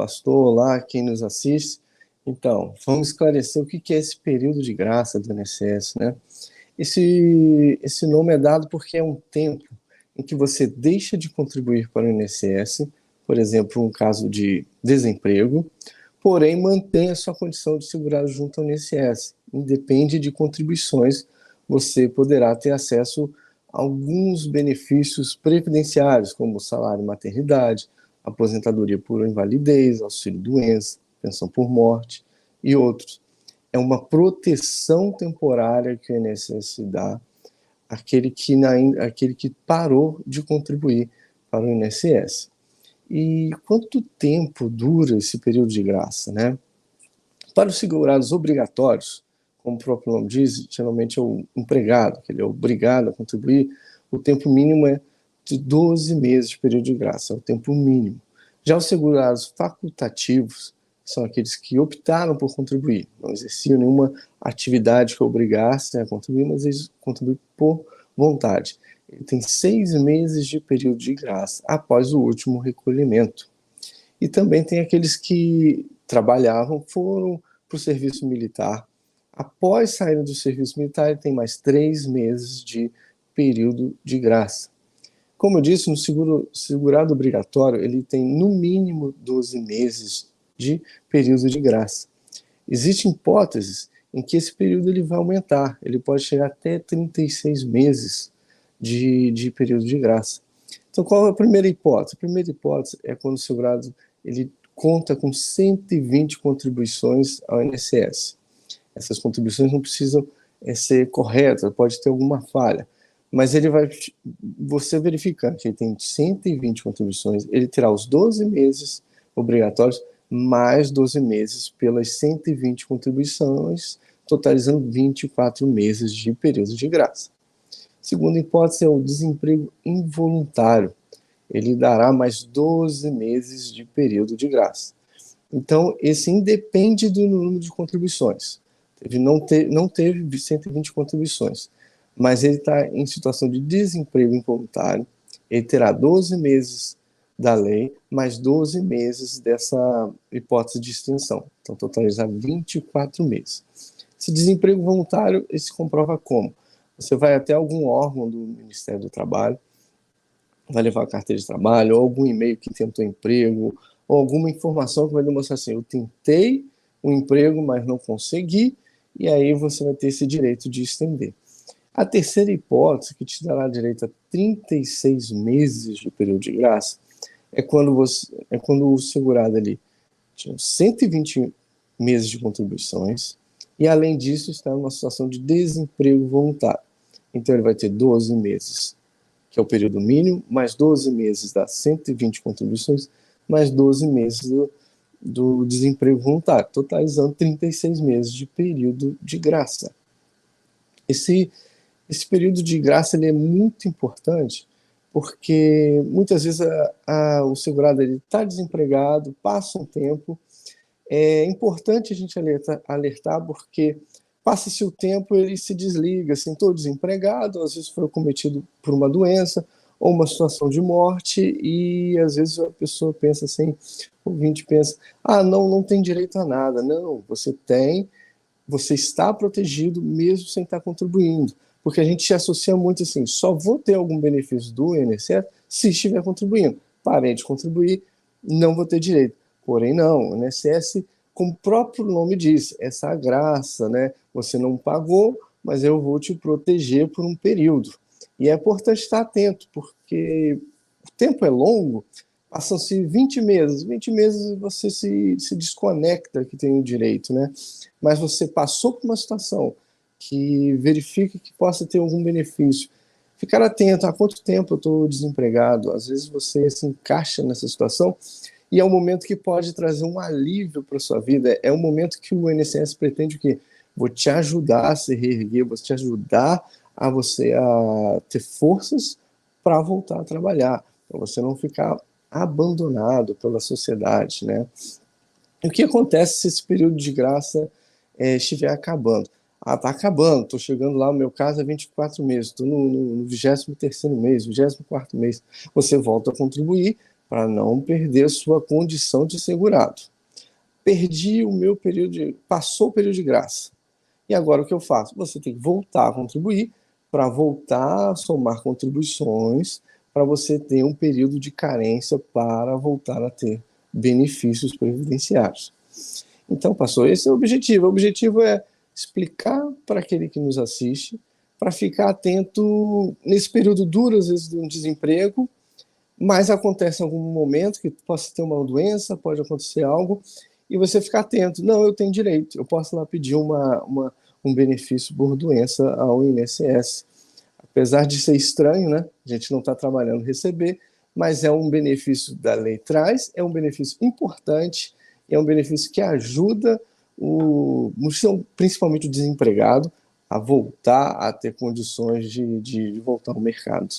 pastor, olá, quem nos assiste. Então, vamos esclarecer o que é esse período de graça do INSS, né? Esse nome é dado porque é um tempo em que você deixa de contribuir para o INSS, por exemplo, um caso de desemprego, porém mantém a sua condição de segurado junto ao INSS. Independe de contribuições, você poderá ter acesso a alguns benefícios previdenciários, como salário maternidade, aposentadoria por invalidez, auxílio-doença, pensão por morte e outros. É uma proteção temporária que o INSS dá àquele que parou de contribuir para o INSS. E quanto tempo dura esse período de graça, né? Para os segurados obrigatórios, como o próprio nome diz, geralmente é o empregado, que ele é obrigado a contribuir, o tempo mínimo é de 12 meses de período de graça, é o tempo mínimo. Já os segurados facultativos são aqueles que optaram por contribuir, não exerciam nenhuma atividade que obrigasse a contribuir, mas eles contribuem por vontade. Ele tem 6 meses de período de graça após o último recolhimento. E também tem aqueles que trabalhavam, foram para o serviço militar. Após sair do serviço militar, ele tem mais 3 meses de período de graça. Como eu disse, no segurado obrigatório, ele tem no mínimo 12 meses de período de graça. Existem hipóteses em que esse período ele vai aumentar, ele pode chegar até 36 meses de período de graça. Então, qual é a primeira hipótese? A primeira hipótese é quando o segurado ele conta com 120 contribuições ao INSS. Essas contribuições não precisam ser corretas, pode ter alguma falha, mas você verificando que ele tem 120 contribuições, ele terá os 12 meses obrigatórios, mais 12 meses pelas 120 contribuições, totalizando 24 meses de período de graça. Segunda hipótese é o desemprego involuntário. Ele dará mais 12 meses de período de graça. Então, esse independe do número de contribuições. Não teve 120 contribuições, mas ele está em situação de desemprego involuntário, ele terá 12 meses da lei, mais 12 meses dessa hipótese de extensão. Então, totalizar 24 meses. Esse desemprego voluntário, ele se comprova como? Você vai até algum órgão do Ministério do Trabalho, vai levar a carteira de trabalho, ou algum e-mail que tentou emprego, ou alguma informação que vai demonstrar assim, eu tentei um emprego, mas não consegui, e aí você vai ter esse direito de estender. A terceira hipótese, que te dará direito a 36 meses de período de graça, é quando o segurado ali tinha 120 meses de contribuições, e além disso está numa situação de desemprego voluntário. Então ele vai ter 12 meses, que é o período mínimo, mais 12 meses das 120 contribuições, mais 12 meses do desemprego voluntário, totalizando 36 meses de período de graça. Esse período de graça ele é muito importante, porque muitas vezes o segurado está desempregado, passa um tempo. É importante a gente alertar, porque passa-se o tempo, ele se desliga, assim, estou desempregado, às vezes foi cometido por uma doença ou uma situação de morte, e às vezes a pessoa pensa assim, o ouvinte pensa, não tem direito a nada. Não, você está protegido mesmo sem estar contribuindo, porque a gente se associa muito assim, só vou ter algum benefício do INSS se estiver contribuindo. Parei de contribuir, não vou ter direito. Porém, não, o INSS, como o próprio nome diz, essa graça, né? Você não pagou, mas eu vou te proteger por um período. E é importante estar atento, porque o tempo é longo, passam-se 20 meses. 20 meses você se desconecta que tem o direito, né? Mas você passou por uma situação que verifica que possa ter algum benefício. Ficar atento a quanto tempo eu estou desempregado. Às vezes você se encaixa nessa situação e é um momento que pode trazer um alívio para a sua vida. É um momento que o INSS pretende o quê? Vou te ajudar a se reerguer, vou te ajudar a você a ter forças para voltar a trabalhar, para você não ficar abandonado pela sociedade, né? E o que acontece se esse período de graça estiver acabando? Está acabando, estou chegando lá, no meu caso é 24 meses, estou no 23º mês, 24º mês. Você volta a contribuir, para não perder a sua condição de segurado. Perdi o meu período passou o período de graça. E agora o que eu faço? Você tem que voltar a contribuir para voltar a somar contribuições para você ter um período de carência para voltar a ter benefícios previdenciários. Então, pastor, esse é o objetivo. O objetivo é explicar para aquele que nos assiste, para ficar atento nesse período duro, às vezes, de um desemprego, mas acontece em algum momento que possa ter uma doença, pode acontecer algo, e você ficar atento. Não, eu tenho direito, eu posso lá pedir um benefício por doença ao INSS. Apesar de ser estranho, né? A gente não está trabalhando receber, mas é um benefício da lei traz, é um benefício importante, é um benefício que ajuda principalmente o desempregado a voltar a ter condições de voltar ao mercado.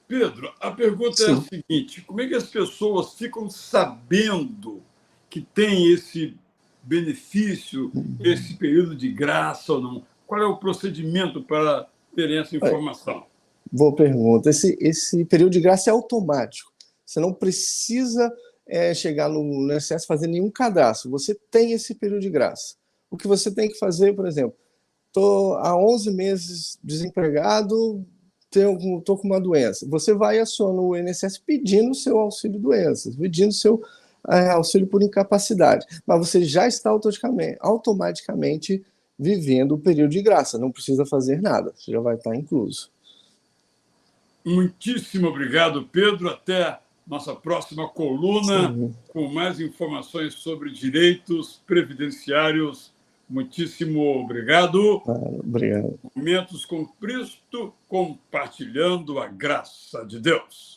Pedro, a pergunta é a seguinte: como é que as pessoas ficam sabendo que tem esse benefício, esse período de graça ou não? Qual é o procedimento para terem essa informação? Boa pergunta. Esse período de graça é automático. Você não precisa chegar no INSS fazer nenhum cadastro. Você tem esse período de graça. O que você tem que fazer, por exemplo, estou há 11 meses desempregado, estou com uma doença. Você vai e aciona o INSS pedindo o seu auxílio-doenças, pedindo o seu auxílio por incapacidade. Mas você já está automaticamente vivendo o período de graça. Não precisa fazer nada. Você já vai estar incluso. Muitíssimo obrigado, Pedro. Até nossa próxima coluna com mais informações sobre direitos previdenciários. Muitíssimo obrigado. Obrigado. Momentos com Cristo, compartilhando a graça de Deus.